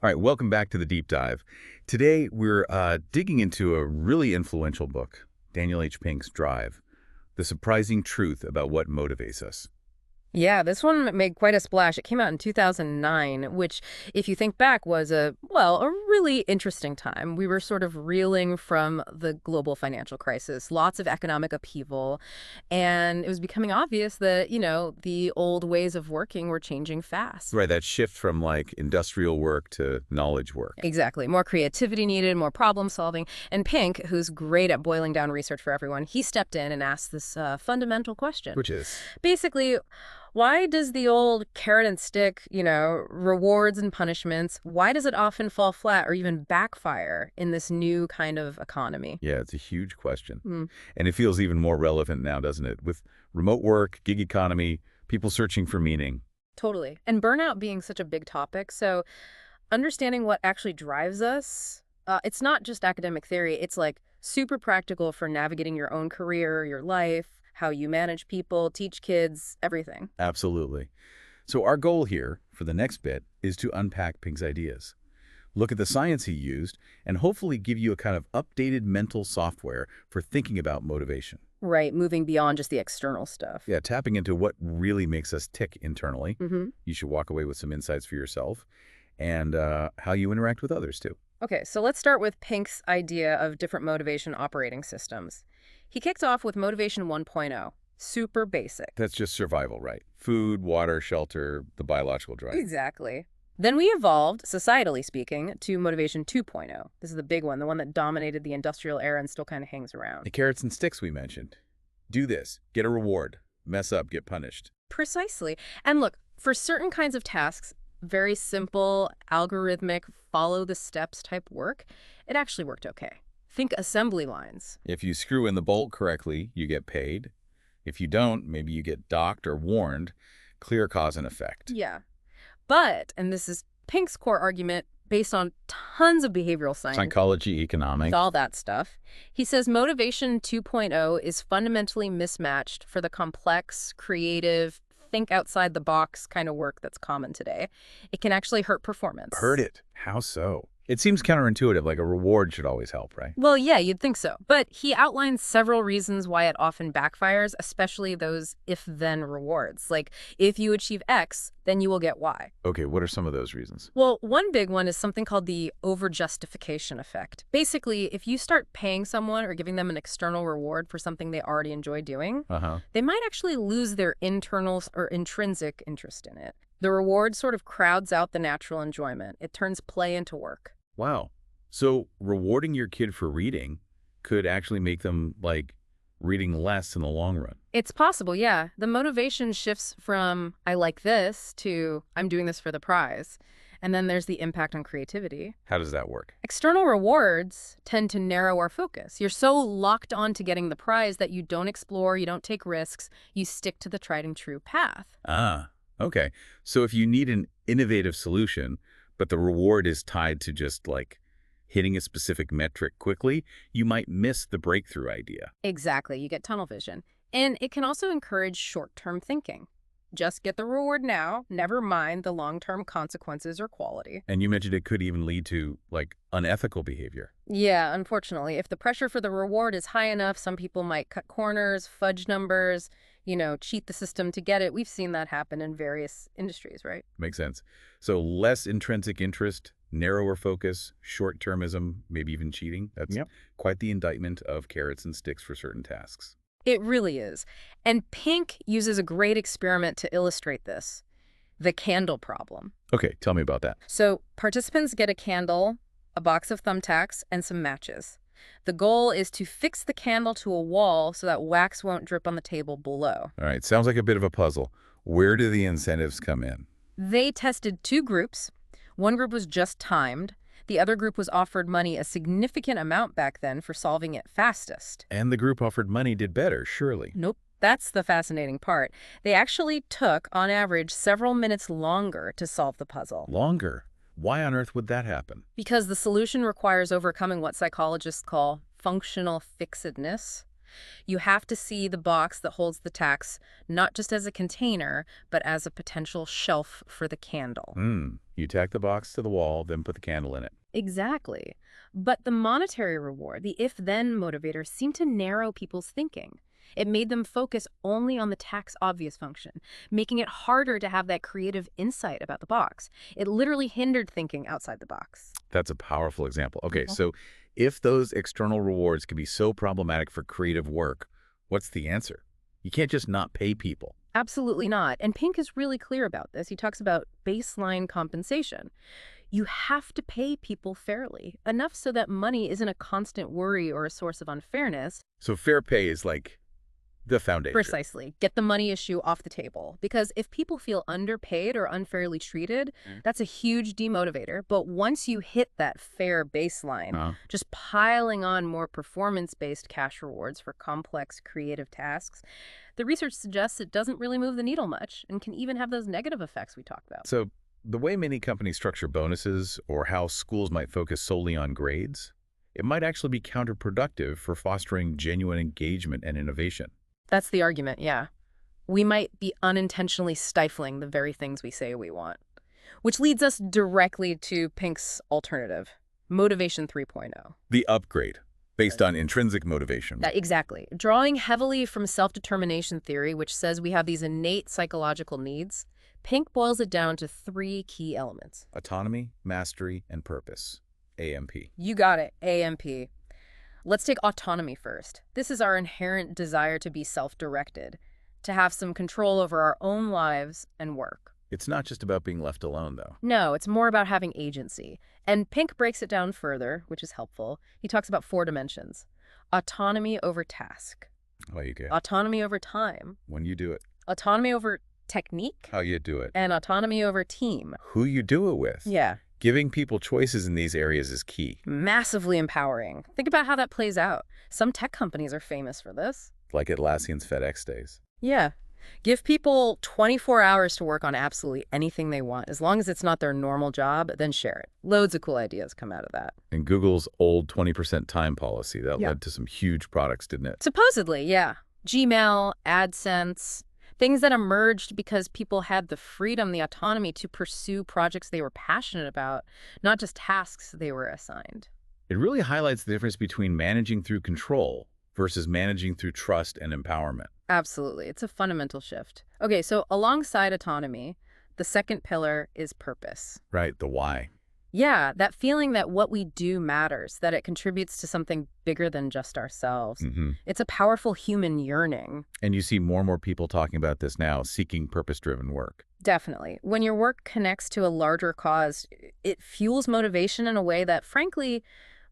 All right, welcome back to the deep dive. Today, we're digging into a really influential book, Daniel H. Pink's Drive, The Surprising Truth About What Motivates Us. Yeah, this one made quite a splash. It came out in 2009, which, if you think back, was a really interesting time. We were sort of reeling from the global financial crisis, lots of economic upheaval, and it was becoming obvious that, the old ways of working were changing fast. Right, that shift from like industrial work to knowledge work. Exactly. More creativity needed, more problem solving. And Pink, who's great at boiling down research for everyone, he stepped in and asked this fundamental question. Which is, Basically, why does the old carrot and stick, rewards and punishments, why does it often fall flat or even backfire in this new kind of economy? yeah, it's a huge question. Mm, And it feels even more relevant now, doesn't it? With remote work, gig economy, people searching for meaning. totally. And burnout being such a big topic. So understanding what actually drives us, it's not just academic theory. It's like super practical for navigating your own career, your life, how you manage people, teach kids, everything. Absolutely. So our goal here for the next bit is to unpack Pink's ideas, look at the science he used, and hopefully give you a kind of updated mental software for thinking about motivation. Right, moving beyond just the external stuff. Yeah, tapping into what really makes us tick internally. hmm You should walk away with some insights for yourself and how you interact with others, too. Okay, so let's start with Pink's idea of different motivation operating systems. He kicked off with Motivation 1.0, super basic. That's just survival, right? Food, water, shelter, the biological drive. Exactly. Then we evolved, societally speaking, to Motivation 2.0. This is the big one, the one that dominated the industrial era and still kind of hangs around. The carrots and sticks we mentioned. Do this, get a reward. Mess up, get punished. Precisely. And look, for certain kinds of tasks, very simple, algorithmic, follow the steps type work, it actually worked okay. Think assembly lines. If you screw in the bolt correctly, you get paid. If you don't, maybe you get docked or warned. Clear cause and effect. Yeah. But, and this is Pink's core argument based on tons of behavioral science, Psychology, economics. all that stuff, he says Motivation 2.0 is fundamentally mismatched for the complex, creative, think outside the box kind of work that's common today. It can actually hurt performance. Heard it. How so? It seems counterintuitive, like a reward should always help, right? Well, yeah, you'd think so. But he outlines several reasons why it often backfires, especially those if-then rewards. Like, if you achieve X, then you will get Y. Okay, what are some of those reasons? Well, one big one is something called the over-justification effect. Basically, if you start paying someone or giving them an external reward for something they already enjoy doing, Uh-huh. they might actually lose their internal or intrinsic interest in it. The reward sort of crowds out the natural enjoyment. It turns play into work. Wow. So rewarding your kid for reading could actually make them, like, reading less in the long run. It's possible, yeah. The motivation shifts from I like this to I'm doing this for the prize. And then there's the impact on creativity. How does that work? External rewards tend to narrow our focus. You're so locked on to getting the prize that you don't explore, you don't take risks, you stick to the tried and true path. Ah, okay. So if you need an innovative solution, but the reward is tied to just like hitting a specific metric quickly, you might miss the breakthrough idea. Exactly, you get tunnel vision. And it can also encourage short-term thinking. Just get the reward now, never mind the long-term consequences or quality. And you mentioned it could even lead to like unethical behavior. Yeah, unfortunately, if the pressure for the reward is high enough, some people might cut corners, fudge numbers, cheat the system to get it. We've seen that happen in various industries, right? Makes sense. So less intrinsic interest, narrower focus, short-termism, maybe even cheating. That's Yep. quite the indictment of carrots and sticks for certain tasks. It really is. And Pink uses a great experiment to illustrate this, the candle problem. Okay, tell me about that. So participants get a candle, a box of thumbtacks, and some matches. The goal is to fix the candle to a wall so that wax won't drip on the table below. All right, sounds like a bit of a puzzle. Where do the incentives come in? They tested two groups. One group was just timed. The other group was offered money, a significant amount back then, for solving it fastest. And the group offered money did better, surely. Nope. That's the fascinating part. They actually took, on average, several minutes longer to solve the puzzle. Longer. Why on earth would that happen? Because the solution requires overcoming what psychologists call functional fixedness. You have to see the box that holds the tax not just as a container, but as a potential shelf for the candle. You tack the box to the wall, then put the candle in it. Exactly. But the monetary reward, the if-then motivator, seemed to narrow people's thinking. It made them focus only on the tax obvious function, making it harder to have that creative insight about the box. It literally hindered thinking outside the box. That's a powerful example. Okay, Mhm. so if those external rewards can be so problematic for creative work, what's the answer? You can't just not pay people. Absolutely not. And Pink is really clear about this. He talks about baseline compensation. You have to pay people fairly, enough so that money isn't a constant worry or a source of unfairness. So fair pay is like the foundation. Precisely. Get the money issue off the table. Because if people feel underpaid or unfairly treated, that's a huge demotivator. But once you hit that fair baseline, just piling on more performance-based cash rewards for complex creative tasks, the research suggests it doesn't really move the needle much and can even have those negative effects we talked about. So the way many companies structure bonuses or how schools might focus solely on grades, it might actually be counterproductive for fostering genuine engagement and innovation. That's the argument, yeah. We might be unintentionally stifling the very things we say we want. Which leads us directly to Pink's alternative, Motivation 3.0. The upgrade, based on intrinsic motivation. Exactly. Drawing heavily from self-determination theory, which says we have these innate psychological needs, Pink boils it down to 3 key elements. Autonomy, mastery, and purpose. AMP. You got it, AMP. Let's take autonomy first. This is our inherent desire to be self-directed, to have some control over our own lives and work. It's not just about being left alone, though. No, it's more about having agency. And Pink breaks it down further, which is helpful. He talks about 4 dimensions. Autonomy over task. Like Autonomy over time. when you do it, Autonomy over technique. how you do it, And autonomy over team. who you do it with. Yeah. Giving people choices in these areas is key, Massively empowering. Think about how that plays out. Some tech companies are famous for this. like Atlassian's FedEx days. Yeah. Give people 24 hours to work on absolutely anything they want. As long as it's not their normal job, then share it. Loads of cool ideas come out of that. And Google's old 20% time policy, that Yeah. led to some huge products, didn't it? Supposedly, yeah. Gmail, AdSense, things that emerged because people had the freedom, the autonomy to pursue projects they were passionate about, not just tasks they were assigned. It really highlights the difference between managing through control versus managing through trust and empowerment. Absolutely. It's a fundamental shift. Okay, so alongside autonomy, the second pillar is purpose. Right, the why. Yeah, that feeling that what we do matters, that it contributes to something bigger than just ourselves. It's a powerful human yearning. And you see more and more people talking about this now, seeking purpose-driven work. Definitely. When your work connects to a larger cause, it fuels motivation in a way that, frankly,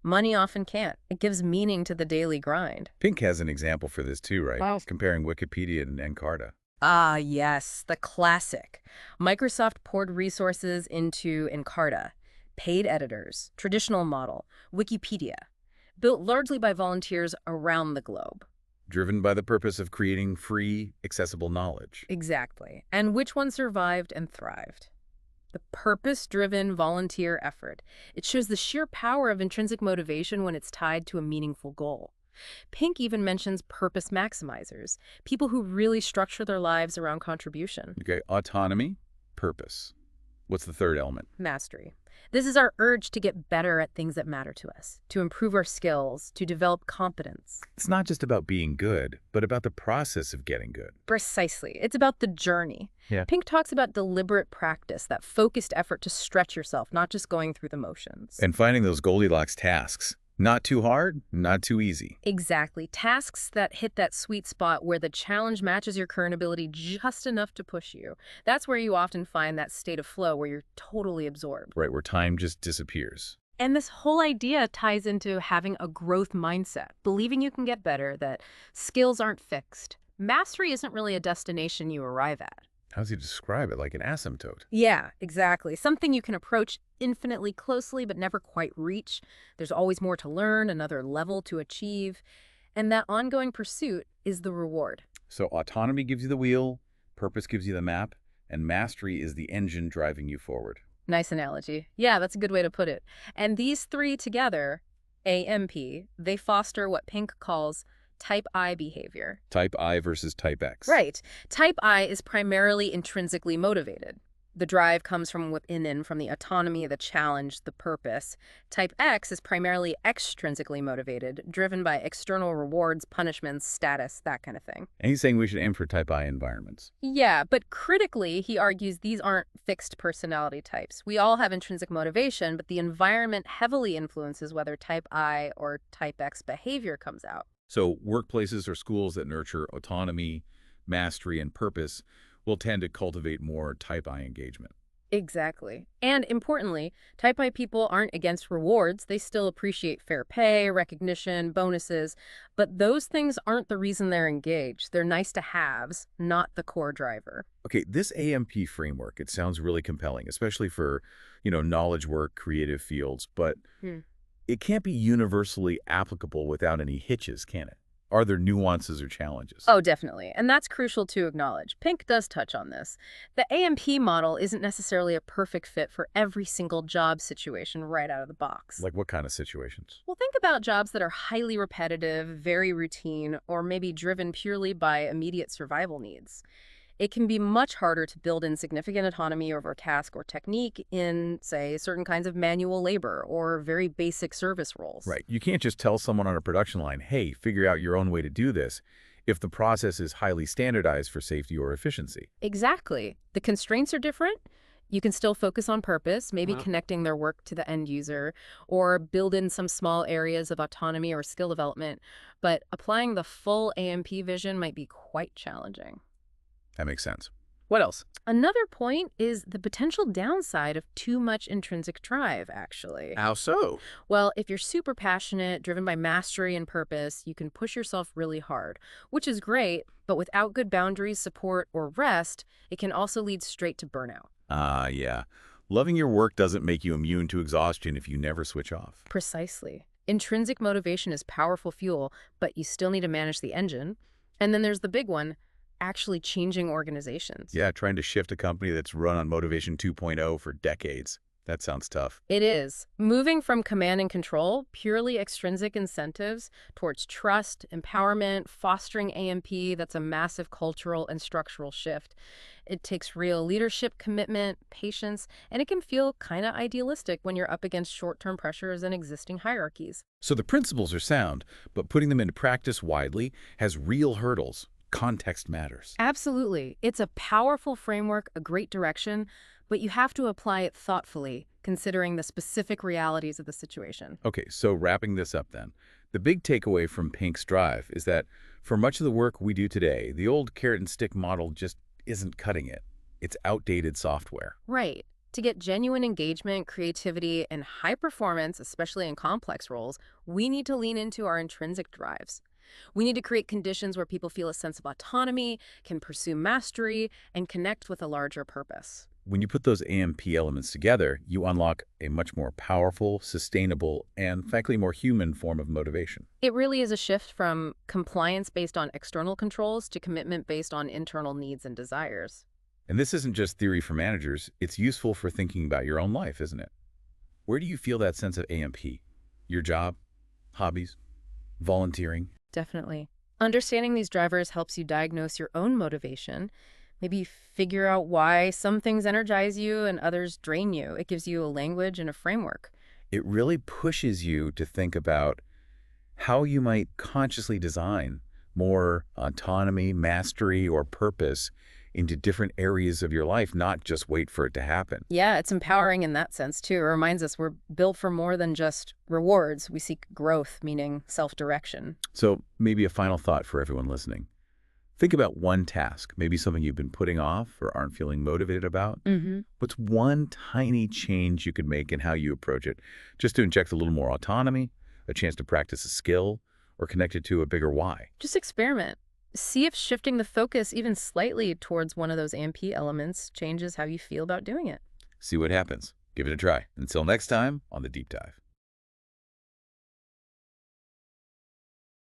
money often can't. It gives meaning to the daily grind. Pink has an example for this too, right? Wow. Comparing Wikipedia and Encarta. Ah, yes, the classic. Microsoft poured resources into Encarta, paid editors, traditional model, Wikipedia, built largely by volunteers around the globe. Driven by the purpose of creating free, accessible knowledge. Exactly. And which one survived and thrived? The purpose-driven volunteer effort. It shows the sheer power of intrinsic motivation when it's tied to a meaningful goal. Pink even mentions purpose maximizers, people who really structure their lives around contribution. Okay, autonomy, purpose. What's the third element? Mastery. This is our urge to get better at things that matter to us, to improve our skills, to develop competence. It's not just about being good, but about the process of getting good. Precisely. It's about the journey. Yeah. Pink talks about deliberate practice, that focused effort to stretch yourself, not just going through the motions. And finding those Goldilocks tasks. Not too hard, not too easy. Exactly. Tasks that hit that sweet spot where the challenge matches your current ability just enough to push you. That's where you often find that state of flow where you're totally absorbed. Right, where time just disappears. And this whole idea ties into having a growth mindset, believing you can get better, that skills aren't fixed. Mastery isn't really a destination you arrive at. How does he describe it? Like an asymptote. Yeah, exactly. Something you can approach infinitely closely but never quite reach. There's always more to learn, another level to achieve. And that ongoing pursuit is the reward. So autonomy gives you the wheel, purpose gives you the map, and mastery is the engine driving you forward. Nice analogy. Yeah, that's a good way to put it. And these 3 together, AMP, they foster what Pink calls type I behavior. Type I versus type X. Right. Type I is primarily intrinsically motivated. The drive comes from within and from the autonomy, the challenge, the purpose. Type X is primarily extrinsically motivated, driven by external rewards, punishments, status, that kind of thing. And he's saying we should aim for type I environments. Yeah, but critically, he argues these aren't fixed personality types. We all have intrinsic motivation, but the environment heavily influences whether type I or type X behavior comes out. So workplaces or schools that nurture autonomy, mastery, and purpose will tend to cultivate more type I engagement. Exactly. And importantly, type I people aren't against rewards. They still appreciate fair pay, recognition, bonuses, but those things aren't the reason they're engaged. They're nice to haves, not the core driver. Okay, this AMP framework, it sounds really compelling, especially for, knowledge work, creative fields, but Hmm. it can't be universally applicable without any hitches, can it? Are there nuances or challenges? Oh, definitely. And that's crucial to acknowledge. Pink does touch on this. The AMP model isn't necessarily a perfect fit for every single job situation right out of the box. Like what kind of situations? Well, think about jobs that are highly repetitive, very routine, or maybe driven purely by immediate survival needs. It can be much harder to build in significant autonomy over a task or technique in, say, certain kinds of manual labor or very basic service roles. Right. You can't just tell someone on a production line, hey, figure out your own way to do this, if the process is highly standardized for safety or efficiency. Exactly. The constraints are different. You can still focus on purpose, maybe Wow. connecting their work to the end user, or build in some small areas of autonomy or skill development. But applying the full AMP vision might be quite challenging. That makes sense. What else? Another point is the potential downside of too much intrinsic drive, actually. How so? Well, if you're super passionate, driven by mastery and purpose, you can push yourself really hard, which is great, but without good boundaries, support, or rest, it can also lead straight to burnout. Yeah. Loving your work doesn't make you immune to exhaustion if you never switch off. Precisely. Intrinsic motivation is powerful fuel, but you still need to manage the engine. And then there's the big one, actually changing organizations. Yeah, trying to shift a company that's run on Motivation 2.0 for decades. That sounds tough. It is. Moving from command and control, purely extrinsic incentives, towards trust, empowerment, fostering AMP, that's a massive cultural and structural shift. It takes real leadership commitment, patience, and it can feel kind of idealistic when you're up against short-term pressures and existing hierarchies. So the principles are sound, but putting them into practice widely has real hurdles. Context matters. Absolutely. It's a powerful framework, a great direction, but you have to apply it thoughtfully, considering the specific realities of the situation. Okay, so wrapping this up then. The big takeaway from Pink's Drive is that for much of the work we do today, the old carrot and stick model just isn't cutting it. It's outdated software. Right. To get genuine engagement, creativity, and high performance, especially in complex roles, we need to lean into our intrinsic drives. We need to create conditions where people feel a sense of autonomy, can pursue mastery, and connect with a larger purpose. When you put those AMP elements together, you unlock a much more powerful, sustainable, and frankly more human form of motivation. It really is a shift from compliance based on external controls to commitment based on internal needs and desires. And this isn't just theory for managers, it's useful for thinking about your own life, isn't it? Where do you feel that sense of AMP? Your job? Hobbies? Volunteering? Definitely. Understanding these drivers helps you diagnose your own motivation, maybe figure out why some things energize you and others drain you. It gives you a language and a framework. It really pushes you to think about how you might consciously design more autonomy, mastery, or purpose into different areas of your life, not just wait for it to happen. Yeah, it's empowering in that sense, too. It reminds us we're built for more than just rewards. We seek growth, meaning self-direction. So maybe a final thought for everyone listening. Think about one task, maybe something you've been putting off or aren't feeling motivated about. What's one tiny change you could make in how you approach it, just to inject a little more autonomy, a chance to practice a skill, or connect it to a bigger why? Just experiment. See if shifting the focus even slightly towards one of those AMP elements changes how you feel about doing it. See what happens. Give it a try. Until next time on The Deep Dive.